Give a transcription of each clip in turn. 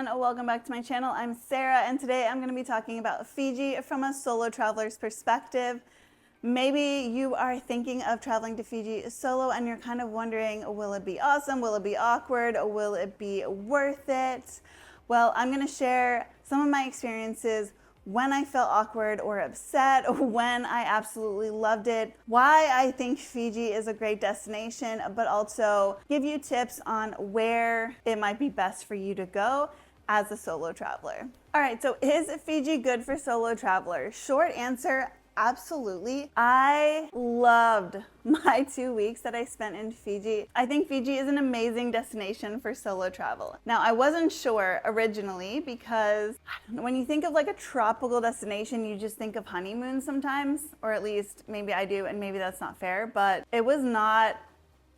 everyone, welcome back to my channel. I'm Sarah, and today I'm going to be talking about Fiji from a solo traveler's perspective. Maybe you are thinking of traveling to Fiji solo and you're kind of wondering, will it be awesome? Will it be awkward? Will it be worth it? Well, I'm going to share some of my experiences when I felt awkward or upset, when I absolutely loved it, why I think Fiji is a great destination, but also give you tips on where it might be best for you to go as a solo traveler. All right, so is Fiji good for solo travelers? Short answer, absolutely. I loved my 2 weeks that I spent in Fiji. I think Fiji is an amazing destination for solo travel. Now, I wasn't sure originally because when you think of like a tropical destination, you just think of honeymoon sometimes, or at least maybe I do, and maybe that's not fair, but it was not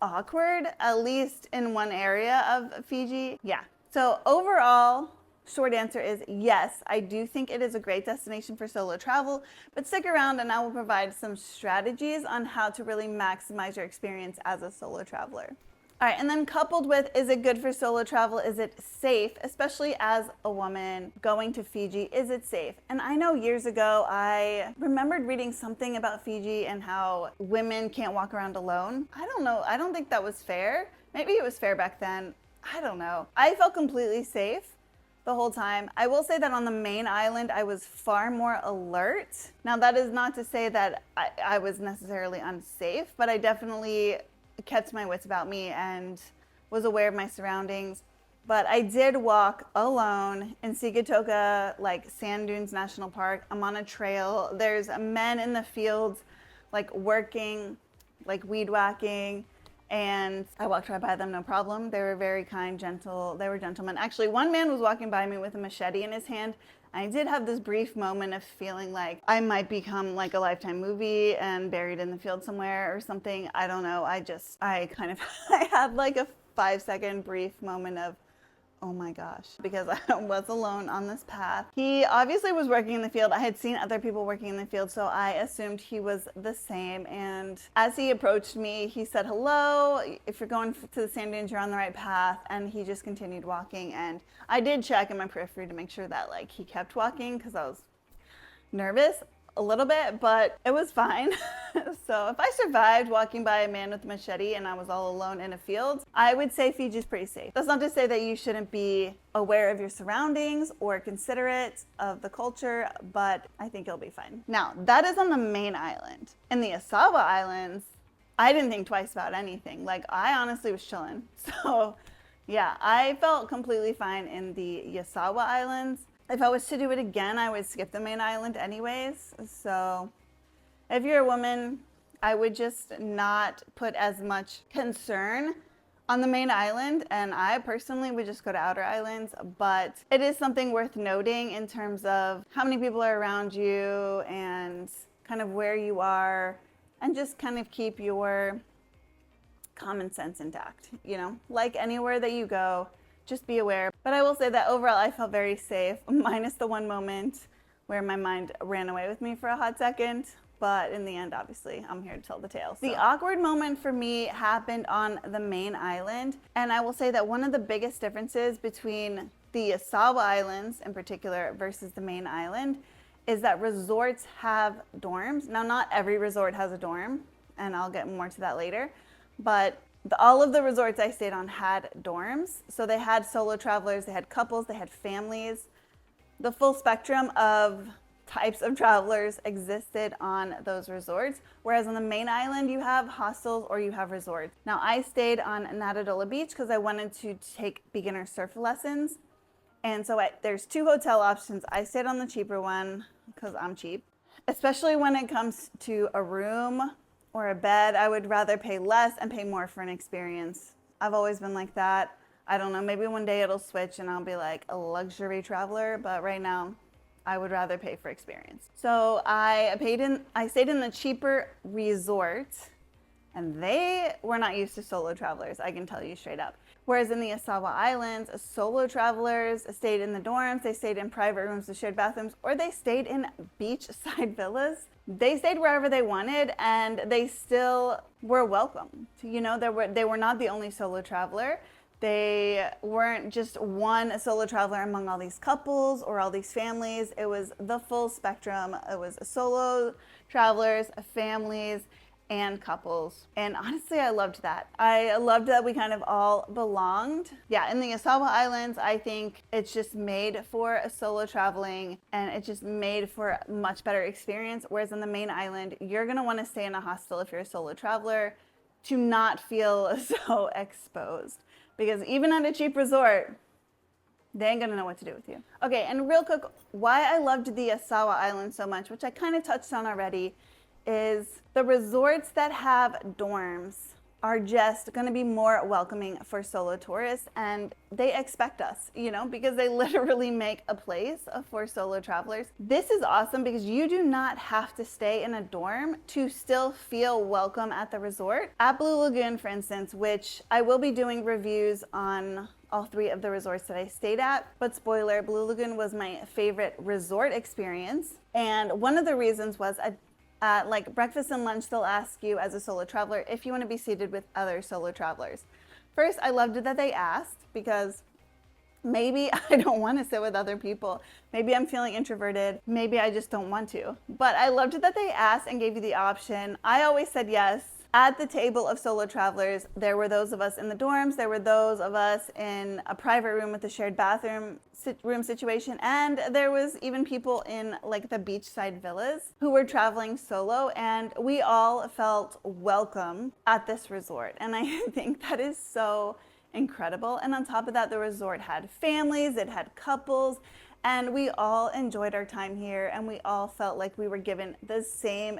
awkward, at least in one area of Fiji. Yeah. So overall, short answer is yes, I do think it is a great destination for solo travel, but stick around and I will provide some strategies on how to really maximize your experience as a solo traveler. All right, and then coupled with, is it good for solo travel? Is it safe, especially as a woman going to Fiji? Is it safe? And I know years ago, I remembered reading something about Fiji and how women can't walk around alone. I don't know, I don't think that was fair. Maybe it was fair back then. I don't know. I felt completely safe the whole time. I will say that on the main island, I was far more alert. Now, that is not to say that I was necessarily unsafe, but I definitely kept my wits about me and was aware of my surroundings. But I did walk alone in Sigatoka, like Sand Dunes National Park. I'm on a trail. There's men in the fields, like working, like weed whacking. And I walked right by them, no problem. They were very kind, gentle. They were gentlemen. Actually, one man was walking by me with a machete in his hand. I did have this brief moment of feeling like I might become like a Lifetime movie and buried in the field somewhere or something. I don't know. I had like a 5-second brief moment of, oh my gosh, because I was alone on this path. He obviously was working in the field. I had seen other people working in the field, so I assumed he was the same. And as he approached me, he said, hello, if you're going to the sand dunes, you're on the right path. And he just continued walking. And I did check in my periphery to make sure that like he kept walking because I was nervous a little bit, but it was fine. So if I survived walking by a man with a machete and I was all alone in a field, I would say Fiji's pretty safe. That's not to say that you shouldn't be aware of your surroundings or considerate of the culture, but I think you'll be fine. Now, that is on the main island. In the Yasawa Islands, I didn't think twice about anything. Like, I honestly was chilling. So yeah, I felt completely fine in the Yasawa Islands. If I was to do it again, I would skip the main island anyways. So if you're a woman, I would just not put as much concern on the main island. And I personally would just go to outer islands. But it is something worth noting in terms of how many people are around you and kind of where you are, and just kind of keep your common sense intact, you know, like anywhere that you go. Just be aware. But I will say that overall I felt very safe, minus the one moment where my mind ran away with me for a hot second. But in the end, obviously, I'm here to tell the tale. So. The awkward moment for me happened on the main island. And I will say that one of the biggest differences between the Yasawa Islands in particular versus the main island is that resorts have dorms. Now, not every resort has a dorm, and I'll get more to that later. But all of the resorts I stayed on had dorms. So they had solo travelers, they had couples, they had families. The full spectrum of types of travelers existed on those resorts. Whereas on the main island, you have hostels or you have resorts. Now, I stayed on Natadola Beach because I wanted to take beginner surf lessons. And so there's 2 hotel options. I stayed on the cheaper one because I'm cheap. Especially when it comes to a room or a bed, I would rather pay less and pay more for an experience. I've always been like that. I don't know, maybe one day it'll switch and I'll be like a luxury traveler, but right now I would rather pay for experience. So I stayed in the cheaper resort, and they were not used to solo travelers, I can tell you straight up. Whereas in the Yasawa Islands, solo travelers stayed in the dorms, they stayed in private rooms with shared bathrooms, or they stayed in beachside villas. They stayed wherever they wanted, and they still were welcome. You know, they were not the only solo traveler. They weren't just one solo traveler among all these couples or all these families. It was the full spectrum. It was solo travelers, families, and couples. And honestly, I loved that. I loved that we kind of all belonged. Yeah, in the Yasawa Islands, I think it's just made for a solo traveling, and it's just made for a much better experience. Whereas on the main island, you're gonna wanna stay in a hostel if you're a solo traveler to not feel so exposed. Because even at a cheap resort, they ain't gonna know what to do with you. Okay, and real quick, why I loved the Yasawa Islands so much, which I kind of touched on already, is the resorts that have dorms are just going to be more welcoming for solo tourists, and they expect us, you know, because they literally make a place for solo travelers. This is awesome because you do not have to stay in a dorm to still feel welcome at the resort. At Blue Lagoon, for instance, which I will be doing reviews on all 3 of the resorts that I stayed at, but spoiler, Blue Lagoon was my favorite resort experience. And one of the reasons was like breakfast and lunch, they'll ask you as a solo traveler if you want to be seated with other solo travelers. First, I loved it that they asked, because maybe I don't want to sit with other people. Maybe I'm feeling introverted. Maybe I just don't want to. But I loved it that they asked and gave you the option. I always said yes. At the table of solo travelers, there were those of us in the dorms, there were those of us in a private room with a shared bathroom room situation, and there was even people in like the beachside villas who were traveling solo, and we all felt welcome at this resort. And I think that is so incredible. And on top of that, the resort had families, it had couples, and we all enjoyed our time here, and we all felt like we were given the same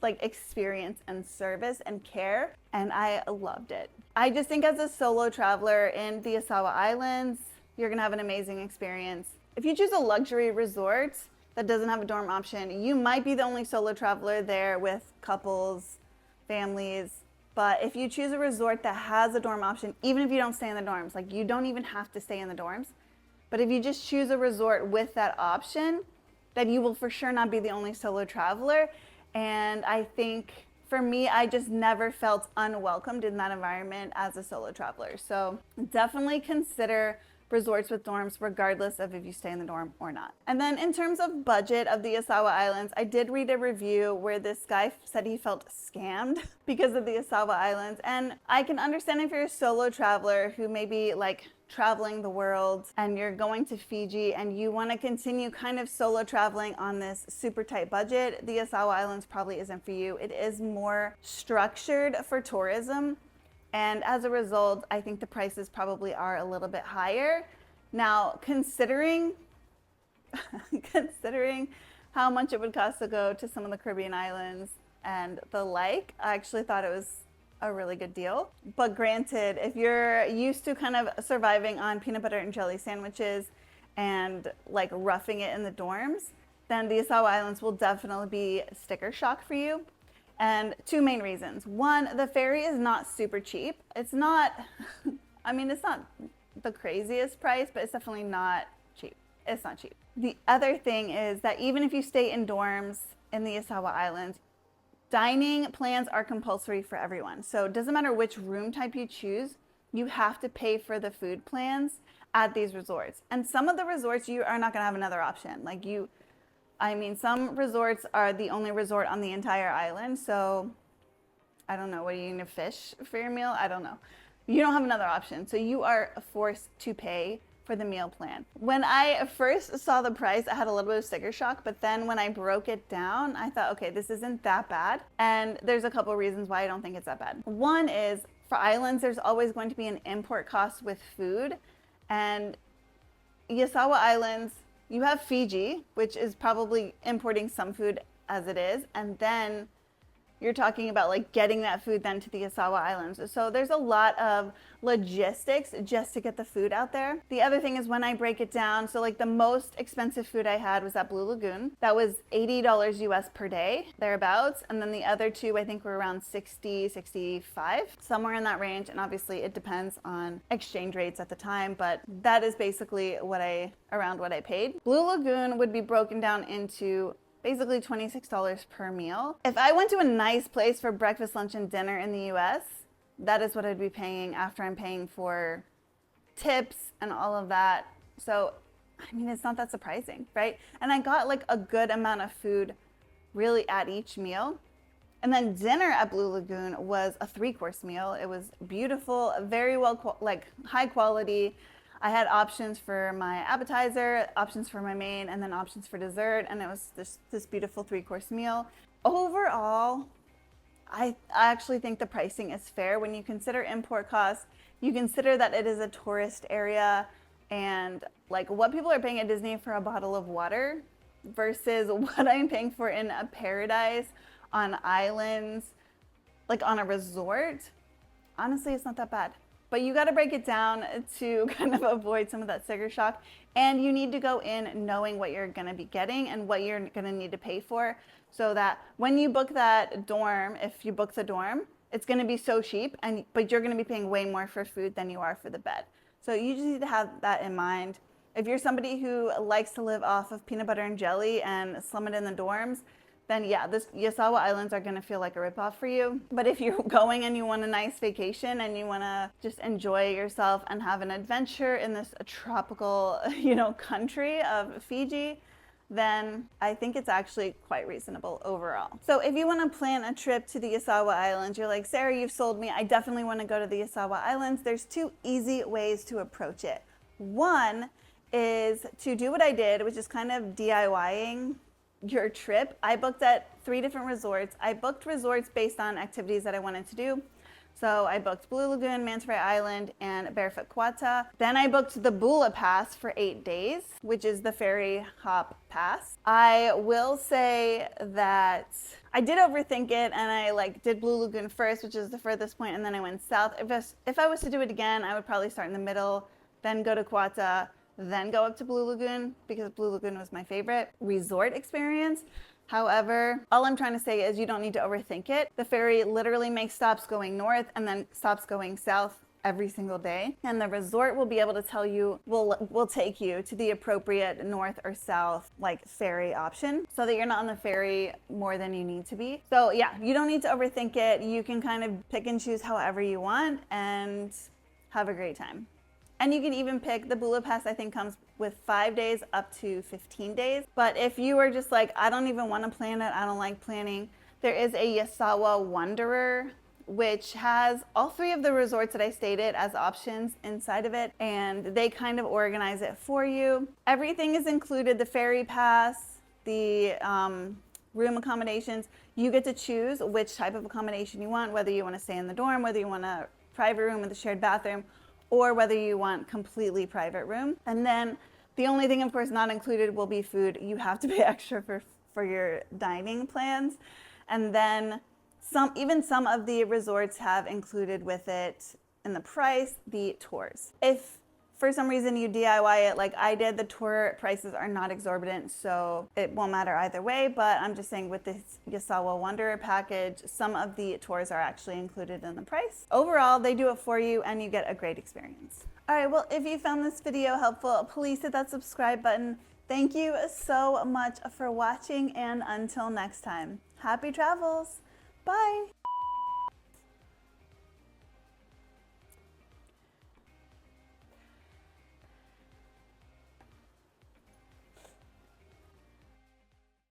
experience and service and care, and I loved it. I just think as a solo traveler in the Yasawa Islands, you're gonna have an amazing experience. If you choose a luxury resort that doesn't have a dorm option, you might be the only solo traveler there with couples, families. But if you choose a resort that has a dorm option, even if you don't stay in the dorms, like you don't even have to stay in the dorms, but if you just choose a resort with that option, then you will for sure not be the only solo traveler. And I think for me, I just never felt unwelcomed in that environment as a solo traveler. So definitely consider resorts with dorms regardless of if you stay in the dorm or not. And then in terms of budget of the Yasawa Islands, I did read a review where this guy said he felt scammed because of the Yasawa Islands. And I can understand if you're a solo traveler who may be like traveling the world and you're going to Fiji and you want to continue kind of solo traveling on this super tight budget, the Yasawa Islands probably isn't for you. It is more structured for tourism, and as a result, I think the prices probably are a little bit higher. Now, considering how much it would cost to go to some of the Caribbean islands and the like, I actually thought it was a really good deal. But granted, if you're used to kind of surviving on peanut butter and jelly sandwiches and like roughing it in the dorms, then the Yasawa Islands will definitely be sticker shock for you. And 2 main reasons. 1, the ferry is not super cheap. It's not, I mean, it's not the craziest price, but it's definitely not cheap. It's not cheap. The other thing is that even if you stay in dorms in the Yasawa Islands, dining plans are compulsory for everyone. So it doesn't matter which room type you choose, you have to pay for the food plans at these resorts. And some of the resorts, you are not gonna have another option. Some resorts are the only resort on the entire island. So I don't know, what are you gonna fish for your meal? I don't know. You don't have another option. So you are forced to pay for the meal plan. When I first saw the price, I had a little bit of sticker shock, but then when I broke it down, I thought, okay, this isn't that bad. And there's a couple reasons why I don't think it's that bad. One is, for islands, there's always going to be an import cost with food. And Yasawa Islands, you have Fiji, which is probably importing some food as it is, and then you're talking about like getting that food then to the Yasawa Islands. So there's a lot of logistics just to get the food out there. The other thing is when I break it down, so like the most expensive food I had was at Blue Lagoon. That was $80 US per day, thereabouts. And then the other 2, I think were around 60, 65, somewhere in that range. And obviously it depends on exchange rates at the time, but that is basically around what I paid. Blue Lagoon would be broken down into basically $26 per meal. If I went to a nice place for breakfast, lunch, and dinner in the US, that is what I'd be paying after I'm paying for tips and all of that. So, I mean, it's not that surprising, right? And I got like a good amount of food really at each meal. And then dinner at Blue Lagoon was a 3-course meal. It was beautiful, very well, like high quality. I had options for my appetizer, options for my main, and then options for dessert. And it was this beautiful 3-course meal. Overall, I actually think the pricing is fair. When you consider import costs, you consider that it is a tourist area, and like what people are paying at Disney for a bottle of water versus what I'm paying for in a paradise on islands, like on a resort, honestly, it's not that bad. But you got to break it down to kind of avoid some of that sticker shock. And you need to go in knowing what you're going to be getting and what you're going to need to pay for, so that when you book that dorm, if you book the dorm, it's going to be so cheap, but you're going to be paying way more for food than you are for the bed. So you just need to have that in mind. If you're somebody who likes to live off of peanut butter and jelly and slum it in the dorms, then yeah, this Yasawa Islands are gonna feel like a ripoff for you. But if you're going and you want a nice vacation and you wanna just enjoy yourself and have an adventure in this tropical, country of Fiji, then I think it's actually quite reasonable overall. So if you wanna plan a trip to the Yasawa Islands, you're like, Sarah, you've sold me, I definitely wanna go to the Yasawa Islands. There's 2 easy ways to approach it. One is to do what I did, which is kind of DIYing your trip. I booked at 3 different resorts. I booked resorts based on activities that I wanted to do. So I booked Blue Lagoon, Manta Ray Island, and Barefoot Quata. Then I booked the Bula Pass for 8 days, which is the ferry hop pass. I will say that I did overthink it, and I did Blue Lagoon first, which is the furthest point, and then I went south. If I was to do it again, I would probably start in the middle, then go to Quata, then go up to Blue Lagoon, because Blue Lagoon was my favorite resort experience. However, all I'm trying to say is you don't need to overthink it. The ferry literally makes stops going north and then stops going south every single day. And the resort will be able to tell you, will take you to the appropriate north or south ferry option, so that you're not on the ferry more than you need to be. So yeah, you don't need to overthink it. You can kind of pick and choose however you want and have a great time. And you can even pick, the Bula Pass I think comes with 5 days up to 15 days. But if you are just like, I don't even want to plan it, I don't like planning, there is a Yasawa Wanderer, which has all 3 of the resorts that I stayed at as options inside of it. And they kind of organize it for you. Everything is included, the ferry pass, the room accommodations. You get to choose which type of accommodation you want, whether you want to stay in the dorm, whether you want a private room with a shared bathroom, or whether you want completely private room. And then the only thing, of course, not included will be food. You have to pay extra for your dining plans. And then even some of the resorts have included with it in the price the tours. If for some reason you DIY it like I did, the tour prices are not exorbitant, so it won't matter either way. But I'm just saying, with this Yasawa Wanderer package, some of the tours are actually included in the price. Overall, they do it for you and you get a great experience. All right, well, if you found this video helpful, please hit that subscribe button. Thank you so much for watching, and until next time, happy travels. Bye.